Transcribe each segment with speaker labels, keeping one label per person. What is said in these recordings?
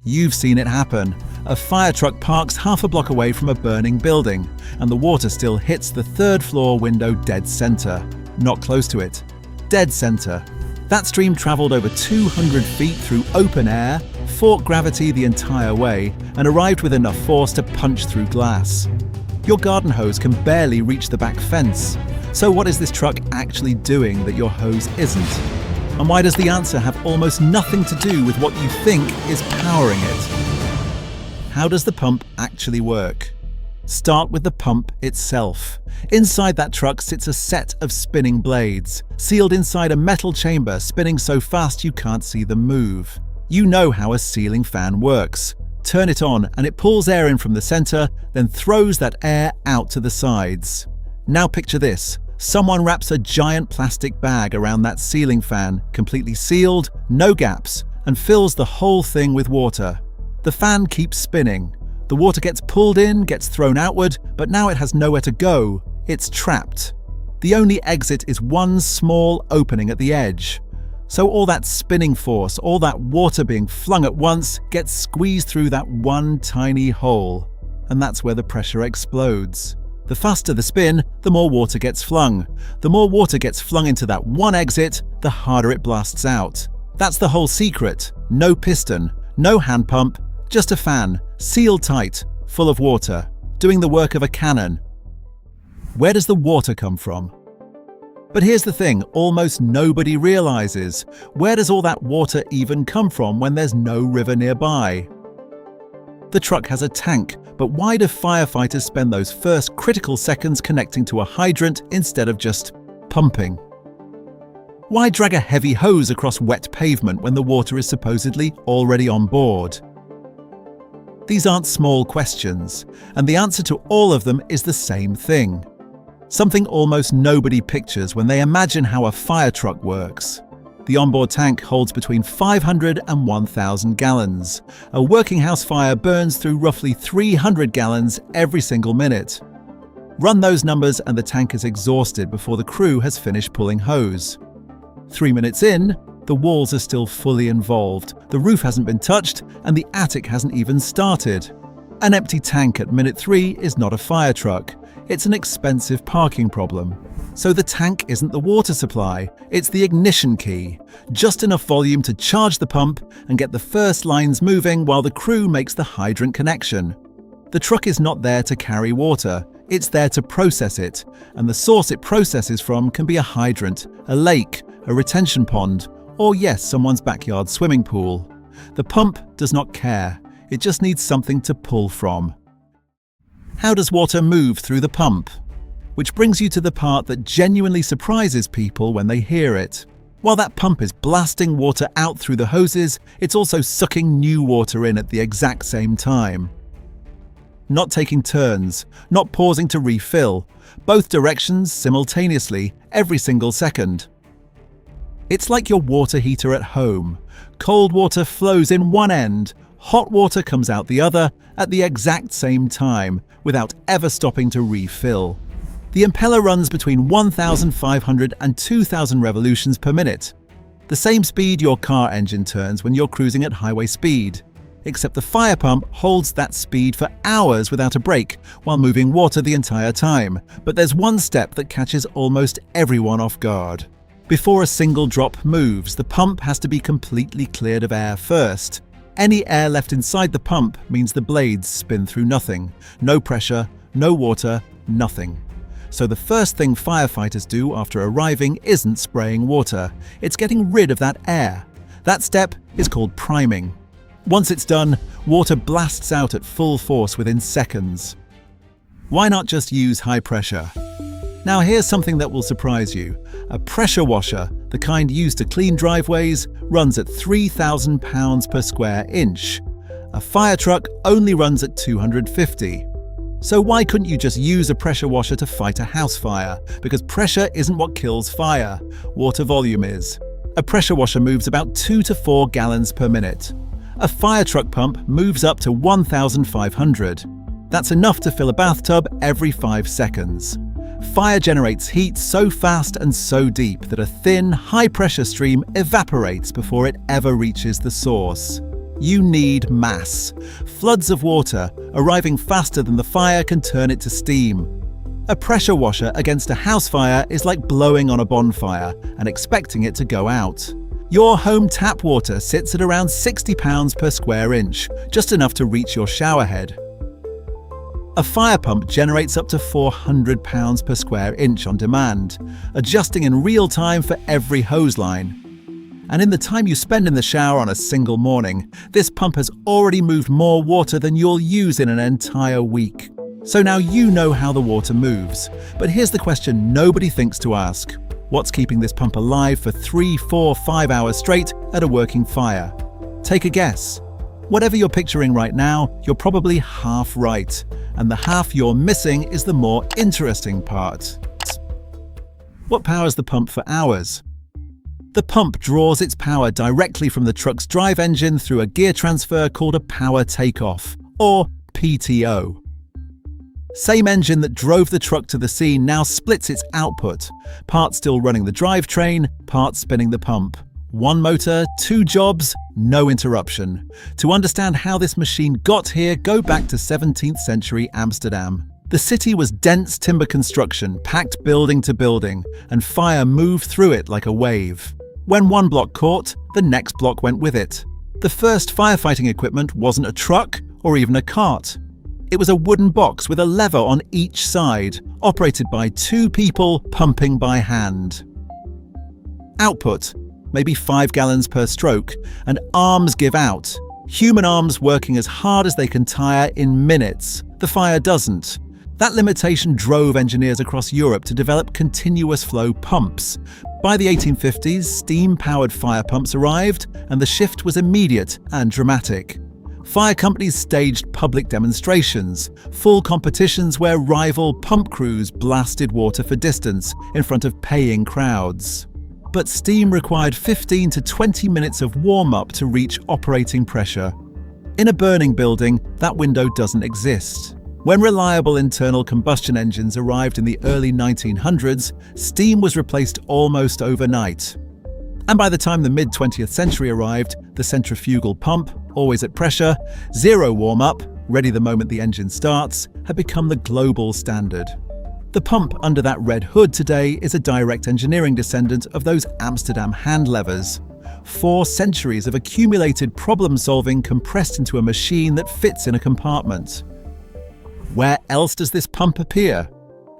Speaker 1: You've seen it happen. A fire truck parks half a block away from a burning building, and the water still hits the third-floor window dead center. Not close to it. Dead center. That stream traveled over 200 feet through open air, fought gravity the entire way, and arrived with enough force to punch through glass. Your garden hose can barely reach the back fence. So what is this truck actually doing that your hose isn't? And why does the answer have almost nothing to do with what you think is powering it? How does the pump actually work? Start with the pump itself. Inside that truck sits a set of spinning blades, sealed inside a metal chamber spinning so fast you can't see them move. You know how a ceiling fan works. Turn it on and it pulls air in from the center, then throws that air out to the sides. Now picture this. Someone wraps a giant plastic bag around that ceiling fan, completely sealed, no gaps, and fills the whole thing with water. The fan keeps spinning. The water gets pulled in, gets thrown outward, but now it has nowhere to go. It's trapped. The only exit is one small opening at the edge. So all that spinning force, all that water being flung at once, gets squeezed through that one tiny hole. And that's where the pressure explodes. The faster the spin, the more water gets flung. The more water gets flung into that one exit, the harder it blasts out. That's the whole secret. No piston, no hand pump, just a fan, sealed tight, full of water, doing the work of a cannon. Where does the water come from? But here's the thing almost nobody realizes. Where does all that water even come from when there's no river nearby? The truck has a tank, but why do firefighters spend those first critical seconds connecting to a hydrant instead of just pumping? Why drag a heavy hose across wet pavement when the water is supposedly already on board? These aren't small questions, and the answer to all of them is the same thing. Something almost nobody pictures when they imagine how a fire truck works. The onboard tank holds between 500 and 1,000 gallons. A working house fire burns through roughly 300 gallons every single minute. Run those numbers and the tank is exhausted before the crew has finished pulling hose. 3 minutes in, the walls are still fully involved, the roof hasn't been touched, and the attic hasn't even started. An empty tank at minute 3 is not a fire truck. It's an expensive parking problem. So the tank isn't the water supply, it's the ignition key. Just enough volume to charge the pump and get the first lines moving while the crew makes the hydrant connection. The truck is not there to carry water, it's there to process it, and the source it processes from can be a hydrant, a lake, a retention pond, or yes, someone's backyard swimming pool. The pump does not care, it just needs something to pull from. How does water move through the pump? Which brings you to the part that genuinely surprises people when they hear it. While that pump is blasting water out through the hoses, it's also sucking new water in at the exact same time. Not taking turns, not pausing to refill, both directions simultaneously, every single second. It's like your water heater at home. Cold water flows in one end, hot water comes out the other at the exact same time, without ever stopping to refill. The impeller runs between 1,500 and 2,000 revolutions per minute. The same speed your car engine turns when you're cruising at highway speed. Except the fire pump holds that speed for hours without a break, while moving water the entire time. But there's one step that catches almost everyone off guard. Before a single drop moves, the pump has to be completely cleared of air first. Any air left inside the pump means the blades spin through nothing. No pressure, no water, nothing. So the first thing firefighters do after arriving isn't spraying water, it's getting rid of that air. That step is called priming. Once it's done, water blasts out at full force within seconds. Why not just use high pressure? Now here's something that will surprise you. A pressure washer, the kind used to clean driveways, runs at 3,000 pounds per square inch. A fire truck only runs at 250. So why couldn't you just use a pressure washer to fight a house fire? Because pressure isn't what kills fire, water volume is. A pressure washer moves about 2 to 4 gallons per minute. A fire truck pump moves up to 1,500. That's enough to fill a bathtub every 5 seconds. Fire generates heat so fast and so deep that a thin, high-pressure stream evaporates before it ever reaches the source. You need mass. Floods of water, arriving faster than the fire can turn it to steam. A pressure washer against a house fire is like blowing on a bonfire and expecting it to go out. Your home tap water sits at around 60 pounds per square inch, just enough to reach your shower head. A fire pump generates up to 400 pounds per square inch on demand, adjusting in real time for every hose line. And in the time you spend in the shower on a single morning, this pump has already moved more water than you'll use in an entire week. So now you know how the water moves. But here's the question nobody thinks to ask. What's keeping this pump alive for 3, 4, 5 hours straight at a working fire? Take a guess. Whatever you're picturing right now, you're probably half right. And the half you're missing is the more interesting part. What powers the pump for hours? The pump draws its power directly from the truck's drive engine through a gear transfer called a power takeoff, or PTO. Same engine that drove the truck to the scene now splits its output, parts still running the drivetrain, parts spinning the pump. One motor, two jobs, no interruption. To understand how this machine got here, go back to 17th century Amsterdam. The city was dense timber construction, packed building to building, and fire moved through it like a wave. When one block caught, the next block went with it. The first firefighting equipment wasn't a truck or even a cart. It was a wooden box with a lever on each side, operated by two people pumping by hand. Output: maybe 5 gallons per stroke, and arms give out. Human arms working as hard as they can tire in minutes. The fire doesn't. That limitation drove engineers across Europe to develop continuous flow pumps. By the 1850s, steam-powered fire pumps arrived, and the shift was immediate and dramatic. Fire companies staged public demonstrations, full competitions where rival pump crews blasted water for distance in front of paying crowds. But steam required 15 to 20 minutes of warm-up to reach operating pressure. In a burning building, that window doesn't exist. When reliable internal combustion engines arrived in the early 1900s, steam was replaced almost overnight. And by the time the mid-20th century arrived, the centrifugal pump, always at pressure, zero warm-up, ready the moment the engine starts, had become the global standard. The pump under that red hood today is a direct engineering descendant of those Amsterdam hand levers. 4 centuries of accumulated problem-solving compressed into a machine that fits in a compartment. Where else does this pump appear?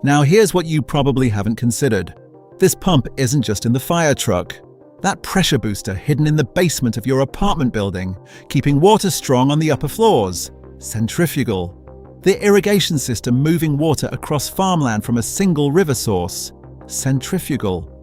Speaker 1: Now here's what you probably haven't considered. This pump isn't just in the fire truck. That pressure booster hidden in the basement of your apartment building, keeping water strong on the upper floors. Centrifugal. The irrigation system moving water across farmland from a single river source. Centrifugal.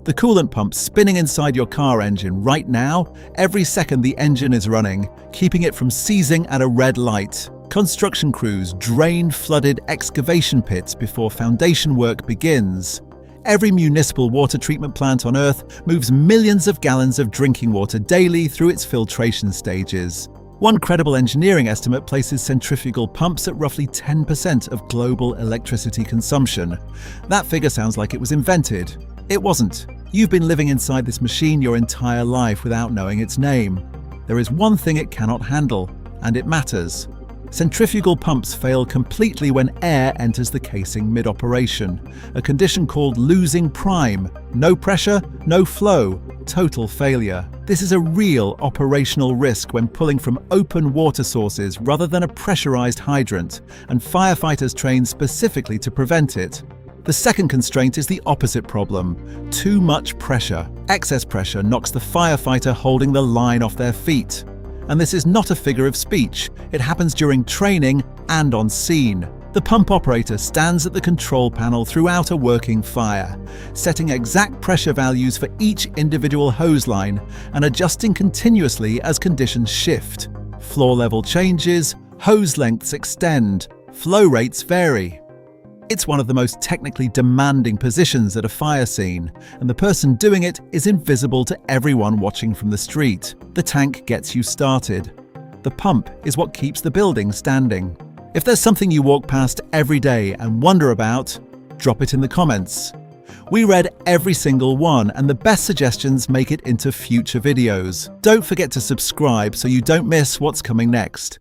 Speaker 1: The coolant pump spinning inside your car engine right now, every second the engine is running, keeping it from seizing at a red light. Construction crews drain flooded excavation pits before foundation work begins. Every municipal water treatment plant on Earth moves millions of gallons of drinking water daily through its filtration stages. One credible engineering estimate places centrifugal pumps at roughly 10% of global electricity consumption. That figure sounds like it was invented. It wasn't. You've been living inside this machine your entire life without knowing its name. There is one thing it cannot handle, and it matters. Centrifugal pumps fail completely when air enters the casing mid-operation, a condition called losing prime. No pressure, no flow, total failure. This is a real operational risk when pulling from open water sources rather than a pressurized hydrant, and firefighters train specifically to prevent it. The second constraint is the opposite problem: too much pressure. Excess pressure knocks the firefighter holding the line off their feet. And this is not a figure of speech. It happens during training and on scene. The pump operator stands at the control panel throughout a working fire, setting exact pressure values for each individual hose line and adjusting continuously as conditions shift. Floor level changes, hose lengths extend, flow rates vary. It's one of the most technically demanding positions at a fire scene, and the person doing it is invisible to everyone watching from the street. The tank gets you started. The pump is what keeps the building standing. If there's something you walk past every day and wonder about, drop it in the comments. We read every single one, and the best suggestions make it into future videos. Don't forget to subscribe so you don't miss what's coming next.